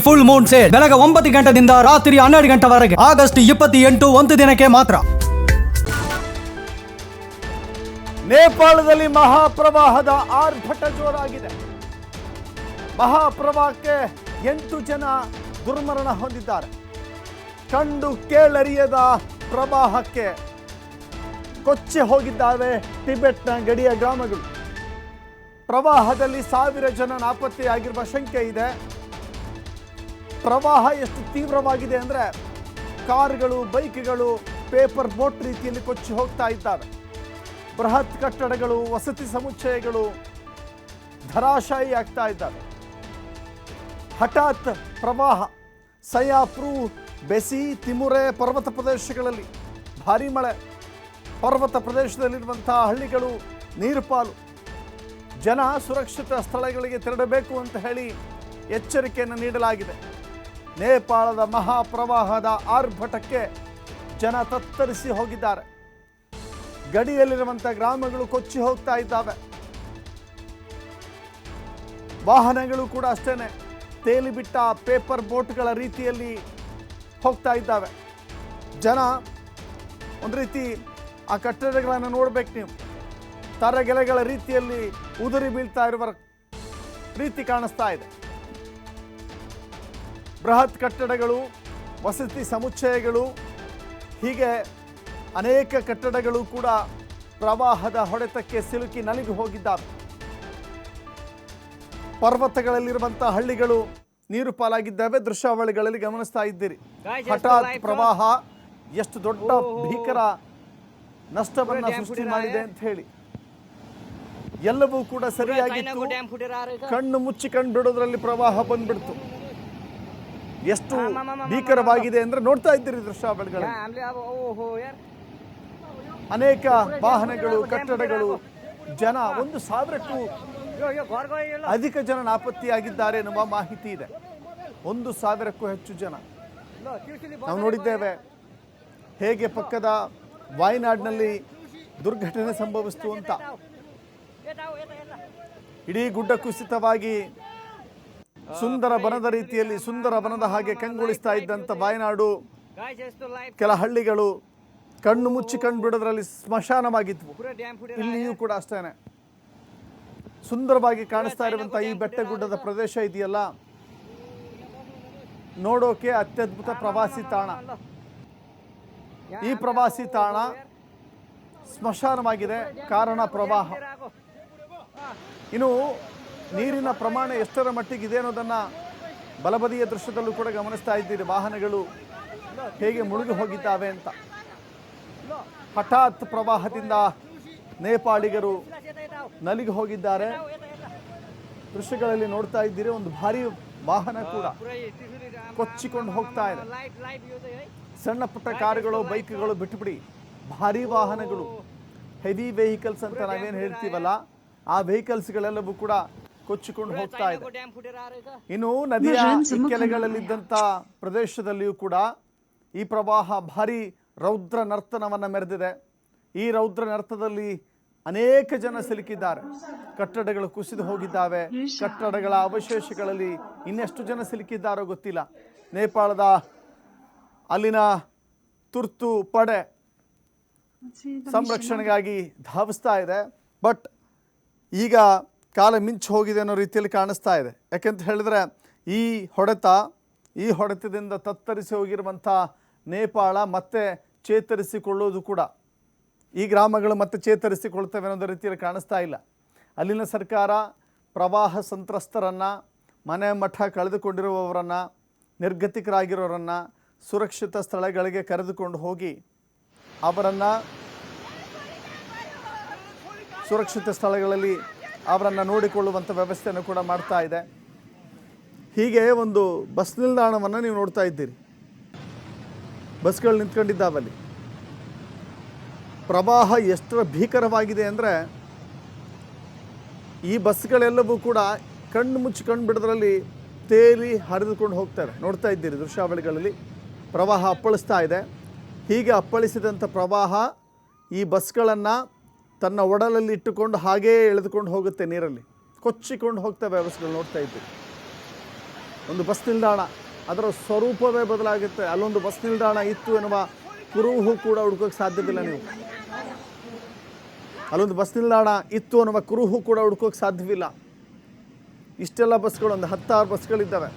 Full Moon sale ಬೆಳಗ್ಗೆ 9 ಗಂಟೆಯಿಂದ ರಾತ್ರಿ 12 ಗಂಟೆವರೆಗೆ ಆಗಸ್ಟ್ 28 ಒಂದು ದಿನಕ್ಕೆ ಮಾತ್ರ. ನೇಪಾಳದಲ್ಲಿ ಮಹಾಪ್ರವಾಹದ ಆರ್ಭಟ ಜೋರಾಗಿದೆ. ಮಹಾಪ್ರವಾಹಕ್ಕೆ 8 ಜನ ದುರ್ಮರಣ ಹೊಂದಿದ್ದಾರೆ. ಕಂಡು ಕೇಳರಿಯದ ಪ್ರವಾಹಕ್ಕೆ ಕೊಚ್ಚಿ ಹೋಗಿದ್ದಾವೆ ಟಿಬೆಟ್ನ ಗಡಿಯ ಗ್ರಾಮಗಳು. ಪ್ರವಾಹದಲ್ಲಿ 1000 ಜನ ನಾಪತ್ತೆಯಾಗಿರುವ ಶಂಕೆ ಇದೆ. ಪ್ರವಾಹ ಎಷ್ಟು ತೀವ್ರವಾಗಿದೆ ಅಂದರೆ ಕಾರುಗಳು, ಬೈಕ್ಗಳು ಪೇಪರ್ ಬೋಟ್ ರೀತಿಯಲ್ಲಿ ಕೊಚ್ಚಿ ಹೋಗ್ತಾ ಇದ್ದಾವೆ. ಬೃಹತ್ ಕಟ್ಟಡಗಳು, ವಸತಿ ಸಮುಚ್ಚಯಗಳು ಧರಾಶಾಯಿ ಆಗ್ತಾ ಇದ್ದಾವೆ. ಹಠಾತ್ ಪ್ರವಾಹ ಸಯಾಪ್ರು, ಬೆಸಿ, ತಿಮುರೆ ಪರ್ವತ ಪ್ರದೇಶಗಳಲ್ಲಿ ಭಾರೀ ಮಳೆ. ಪರ್ವತ ಪ್ರದೇಶದಲ್ಲಿರುವಂತಹ ಹಳ್ಳಿಗಳು ನೀರು ಪಾಲು. ಜನ ಸುರಕ್ಷಿತ ಸ್ಥಳಗಳಿಗೆ ತೆರಳಬೇಕು ಅಂತ ಹೇಳಿ ಎಚ್ಚರಿಕೆಯನ್ನು ನೀಡಲಾಗಿದೆ. ನೇಪಾಳದ ಮಹಾಪ್ರವಾಹದ ಆರ್ಭಟಕ್ಕೆ ಜನ ತತ್ತರಿಸಿ ಹೋಗಿದ್ದಾರೆ. ಗಡಿಯಲ್ಲಿರುವಂಥ ಗ್ರಾಮಗಳು ಕೊಚ್ಚಿ ಹೋಗ್ತಾ ಇದ್ದಾವೆ. ವಾಹನಗಳು ಕೂಡ ಅಷ್ಟೇನೆ ತೇಲಿಬಿಟ್ಟ ಪೇಪರ್ ಬೋಟ್ಗಳ ರೀತಿಯಲ್ಲಿ ಹೋಗ್ತಾ ಇದ್ದಾವೆ. ಜನ ಒಂದು ರೀತಿ ಆ ಕಟ್ಟಡಗಳನ್ನು ನೋಡ್ಬೇಕು ನೀವು. ತರಗೆಲೆಗಳ ರೀತಿಯಲ್ಲಿ ಉದುರಿ ಬೀಳ್ತಾ ಇರುವ ರೀತಿ ಕಾಣಿಸ್ತಾ ಇದೆ. ಬೃಹತ್ ಕಟ್ಟಡಗಳು, ವಸತಿ ಸಮುಚ್ಚಯಗಳು, ಹೀಗೆ ಅನೇಕ ಕಟ್ಟಡಗಳು ಕೂಡ ಪ್ರವಾಹದ ಹೊಡೆತಕ್ಕೆ ಸಿಲುಕಿ ನಲಿದು ಹೋಗಿದ್ದಾವೆ. ಪರ್ವತಗಳಲ್ಲಿರುವಂಥ ಹಳ್ಳಿಗಳು ನೀರು ಪಾಲಾಗಿದ್ದಾವೆ. ದೃಶ್ಯಾವಳಿಗಳಲ್ಲಿ ಗಮನಿಸ್ತಾ ಇದ್ದೀರಿ. ಹಠಾತ್ ಪ್ರವಾಹ ಎಷ್ಟು ದೊಡ್ಡ ಭೀಕರ ನಷ್ಟವನ್ನು ಸೃಷ್ಟಿ ಮಾಡಿದೆ ಅಂತ ಹೇಳಿ. ಎಲ್ಲವೂ ಕೂಡ ಸರಿಯಾಗಿತ್ತು. ಕಣ್ಣು ಮುಚ್ಚಿ ಕಣ್ಣು ಬಿಡೋದ್ರಲ್ಲಿ ಪ್ರವಾಹ ಬಂದ್ಬಿಡ್ತು. ಎಷ್ಟು ಭೀಕರವಾಗಿದೆ ಅಂದ್ರೆ ನೋಡ್ತಾ ಇದ್ದೀರಿ ದೃಶ್ಯಾವಳಿಗಳಲ್ಲಿ. ಅನೇಕ ವಾಹನಗಳು, ಕಟ್ಟಡಗಳು, ಜನ 1,000ಕ್ಕೂ ಅಧಿಕ ಜನ ನಾಪತ್ತೆಯಾಗಿದ್ದಾರೆ ಎನ್ನುವ ಮಾಹಿತಿ ಇದೆ. 1,000ಕ್ಕೂ ಹೆಚ್ಚು ಜನ. ನಾವು ನೋಡಿದ್ದೇವೆ ಹೇಗೆ ಪಕ್ಕದ ವಾಯ್ನಾಡ್ನಲ್ಲಿ ದುರ್ಘಟನೆ ಸಂಭವಿಸಿತು ಅಂತ. ಇಡೀ ಗುಡ್ಡ ಕುಸಿತವಾಗಿ ಸುಂದರ ಬನದ ರೀತಿಯಲ್ಲಿ, ಸುಂದರ ಬನದ ಹಾಗೆ ಕಂಗೊಳಿಸ್ತಾ ಇದ್ದಂಥ ವಾಯ್ನಾಡು ಕೆಲ ಹಳ್ಳಿಗಳು ಕಣ್ಣು ಮುಚ್ಚಿ ಕಣ್ಣು ಬಿಡೋದ್ರಲ್ಲಿ ಸ್ಮಶಾನವಾಗಿದ್ವು. ಇಲ್ಲಿಯೂ ಕೂಡ ಅಷ್ಟೇನೆ ಸುಂದರವಾಗಿ ಕಾಣಿಸ್ತಾ ಇರುವಂಥ ಈ ಬೆಟ್ಟಗುಡ್ಡದ ಪ್ರದೇಶ ಇದೆಯಲ್ಲ, ನೋಡೋಕೆ ಅತ್ಯದ್ಭುತ ಪ್ರವಾಸಿ ತಾಣ. ಈ ಪ್ರವಾಸಿ ತಾಣ ಸ್ಮಶಾನವಾಗಿದೆ. ಕಾರಣ ಪ್ರವಾಹ. ಇನ್ನು ನೀರಿನ ಪ್ರಮಾಣ ಎಷ್ಟರ ಮಟ್ಟಿಗಿದೆ ಅನ್ನೋದನ್ನು ಬಲಬದಿಯ ದೃಶ್ಯದಲ್ಲೂ ಕೂಡ ಗಮನಿಸ್ತಾ ಇದ್ದೀರಿ. ವಾಹನಗಳು ಹೇಗೆ ಮುಳುಗಿ ಹೋಗಿದ್ದಾವೆ ಅಂತ. ಹಠಾತ್ ಪ್ರವಾಹದಿಂದ ನೇಪಾಳಿಗರು ನಲಿಗೆ ಹೋಗಿದ್ದಾರೆ. ದೃಶ್ಯಗಳಲ್ಲಿ ನೋಡ್ತಾ ಇದ್ದೀರಿ. ಒಂದು ಭಾರಿ ವಾಹನ ಕೂಡ ಕೊಚ್ಚಿಕೊಂಡು ಹೋಗ್ತಾ ಇದೆ. ಸಣ್ಣ ಪುಟ್ಟ ಕಾರುಗಳು, ಬೈಕ್ಗಳು ಬಿಟ್ಟುಬಿಡಿ, ಭಾರಿ ವಾಹನಗಳು, ಹೆವಿ ವೆಹಿಕಲ್ಸ್ ಅಂತ ನಾವೇನು ಹೇಳ್ತೀವಲ್ಲ, ಆ ವೆಹಿಕಲ್ಸ್ಗಳೆಲ್ಲವೂ ಕೂಡ ಕೊಚ್ಚಿಕೊಂಡು ಹೋಗ್ತಾ ಇದೆ. ಇನ್ನು ನದಿಯ ಇಕ್ಕೆಲೆಗಳಲ್ಲಿದ್ದಂಥ ಪ್ರದೇಶದಲ್ಲಿಯೂ ಕೂಡ ಈ ಪ್ರವಾಹ ಭಾರಿ ರೌದ್ರ ನರ್ತನವನ್ನು ಮೆರೆದಿದೆ. ಈ ರೌದ್ರ ನರ್ತನದಲ್ಲಿ ಅನೇಕ ಜನ ಸಿಲುಕಿದ್ದಾರೆ. ಕಟ್ಟಡಗಳು ಕುಸಿದು ಹೋಗಿದ್ದಾವೆ. ಕಟ್ಟಡಗಳ ಅವಶೇಷಗಳಲ್ಲಿ ಇನ್ನೆಷ್ಟು ಜನ ಸಿಲುಕಿದ್ದಾರೋ ಗೊತ್ತಿಲ್ಲ. ನೇಪಾಳದ ಅಲ್ಲಿನ ತುರ್ತು ಪಡೆ ಸಂರಕ್ಷಣೆಗಾಗಿ ಧಾವಿಸ್ತಾ ಇದೆ. ಬಟ್ ಈಗ ಕಾಲ ಮಿಂಚು ಹೋಗಿದೆ ಅನ್ನೋ ರೀತಿಯಲ್ಲಿ ಕಾಣಿಸ್ತಾ ಇದೆ. ಯಾಕೆಂತ ಹೇಳಿದ್ರೆ ಈ ಹೊಡೆತದಿಂದ ತತ್ತರಿಸಿ ಹೋಗಿರುವಂಥ ನೇಪಾಳ ಮತ್ತೆ ಚೇತರಿಸಿಕೊಳ್ಳೋದು ಕೂಡ, ಈ ಗ್ರಾಮಗಳು ಮತ್ತೆ ಚೇತರಿಸಿಕೊಳ್ತವೆ ಅನ್ನೋದ ರೀತಿಯಲ್ಲಿ ಕಾಣಿಸ್ತಾ ಇಲ್ಲ. ಅಲ್ಲಿನ ಸರ್ಕಾರ ಪ್ರವಾಹ ಸಂತ್ರಸ್ತರನ್ನು, ಮನೆ ಮಠ ಕಳೆದುಕೊಂಡಿರುವವರನ್ನು, ನಿರ್ಗತಿಕರಾಗಿರೋರನ್ನು ಸುರಕ್ಷಿತ ಸ್ಥಳಗಳಿಗೆ ಕರೆದುಕೊಂಡು ಹೋಗಿ ಅವರನ್ನು ಸುರಕ್ಷಿತ ಸ್ಥಳಗಳಲ್ಲಿ ಅವರನ್ನು ನೋಡಿಕೊಳ್ಳುವಂಥ ವ್ಯವಸ್ಥೆಯನ್ನು ಕೂಡ ಮಾಡ್ತಾ ಇದೆ. ಹೀಗೆ ಒಂದು ಬಸ್ ನಿಲ್ದಾಣವನ್ನು ನೀವು ನೋಡ್ತಾ ಇದ್ದೀರಿ. ಬಸ್ಗಳು ನಿಂತ್ಕೊಂಡಿದ್ದಾವಲ್ಲಿ. ಪ್ರವಾಹ ಎಷ್ಟರ ಭೀಕರವಾಗಿದೆ ಅಂದರೆ ಈ ಬಸ್ಗಳೆಲ್ಲವೂ ಕೂಡ ಕಣ್ಣು ಮುಚ್ಚಿ ಕಣ್ಣು ಬಿಡೋದ್ರಲ್ಲಿ ತೇಲಿ ಹರಿದುಕೊಂಡು ಹೋಗ್ತವೆ. ನೋಡ್ತಾ ಇದ್ದೀರಿ ದೃಶ್ಯಾವಳಿಗಳಲ್ಲಿ. ಪ್ರವಾಹ ಅಪ್ಪಳಿಸ್ತಾ ಇದೆ. ಹೀಗೆ ಅಪ್ಪಳಿಸಿದಂಥ ಪ್ರವಾಹ ಈ ಬಸ್ಗಳನ್ನು ತನ್ನ ಒಡಲಲ್ಲಿ ಇಟ್ಟುಕೊಂಡು ಹಾಗೇ ಎಳೆದುಕೊಂಡು ಹೋಗುತ್ತೆ. ನೀರಲ್ಲಿ ಕೊಚ್ಚಿಕೊಂಡು ಹೋಗ್ತವೆ ಬಸ್ಗಳು. ನೋಡ್ತಾ ಇದ್ದೀರಿ. ಒಂದು ಬಸ್ ನಿಲ್ದಾಣ, ಅದರ ಸ್ವರೂಪವೇ ಬದಲಾಗುತ್ತೆ. ಅಲ್ಲೊಂದು ಬಸ್ ನಿಲ್ದಾಣ ಇತ್ತು ಎನ್ನುವ ಕುರುಹು ಕೂಡ ಹುಡ್ಕೋಕ್ಕೆ ಸಾಧ್ಯವಿಲ್ಲ ನೀವು. ಅಲ್ಲೊಂದು ಬಸ್ ನಿಲ್ದಾಣ ಇತ್ತು ಅನ್ನುವ ಕುರುಹು ಕೂಡ ಹುಡ್ಕೋಕ್ಕೆ ಸಾಧ್ಯವಿಲ್ಲ. ಇಷ್ಟೆಲ್ಲ ಬಸ್ಗಳು, ಒಂದು 10-6 ಬಸ್ಗಳಿದ್ದಾವೆ,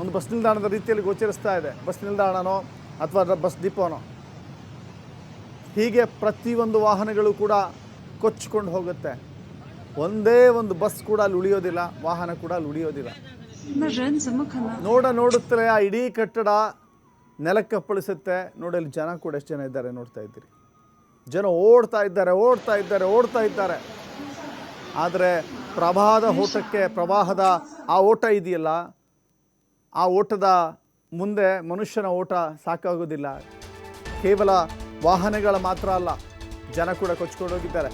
ಒಂದು ಬಸ್ ನಿಲ್ದಾಣದ ರೀತಿಯಲ್ಲಿ ಗೋಚರಿಸ್ತಾ ಇದೆ. ಬಸ್ ನಿಲ್ದಾಣನೋ ಅಥವಾ ಬಸ್ ಡಿಪೋನೋ. ಹೀಗೆ ಪ್ರತಿಯೊಂದು ವಾಹನಗಳು ಕೂಡ ಕೊಚ್ಚಿಕೊಂಡು ಹೋಗುತ್ತೆ. ಒಂದೇ ಒಂದು ಬಸ್ ಕೂಡ ಅಲ್ಲಿ ಉಳಿಯೋದಿಲ್ಲ, ವಾಹನ ಕೂಡ ಅಲ್ಲಿ ಉಳಿಯೋದಿಲ್ಲ. ನೋಡುತ್ತಲೇ ಆ ಇಡೀ ಕಟ್ಟಡ ನೆಲಕ್ಕೆ ಅಪ್ಪಳಿಸುತ್ತೆ. ನೋಡಿ ಅಲ್ಲಿ ಜನ ಕೂಡ ಎಷ್ಟು ಜನ ಇದ್ದಾರೆ ನೋಡ್ತಾ ಇದ್ದೀರಿ. ಜನ ಓಡ್ತಾ ಇದ್ದಾರೆ. ಆದರೆ ಪ್ರವಾಹದ ಆ ಓಟ ಇದೆಯಲ್ಲ, ಆ ಓಟದ ಮುಂದೆ ಮನುಷ್ಯನ ಓಟ ಸಾಕಾಗೋದಿಲ್ಲ. ಕೇವಲ ವಾಹನಗಳ ಮಾತ್ರ ಅಲ್ಲ, ಜನ ಕೂಡ ಕೊಚ್ಕೊಂಡು ಹೋಗಿದ್ದಾರೆ.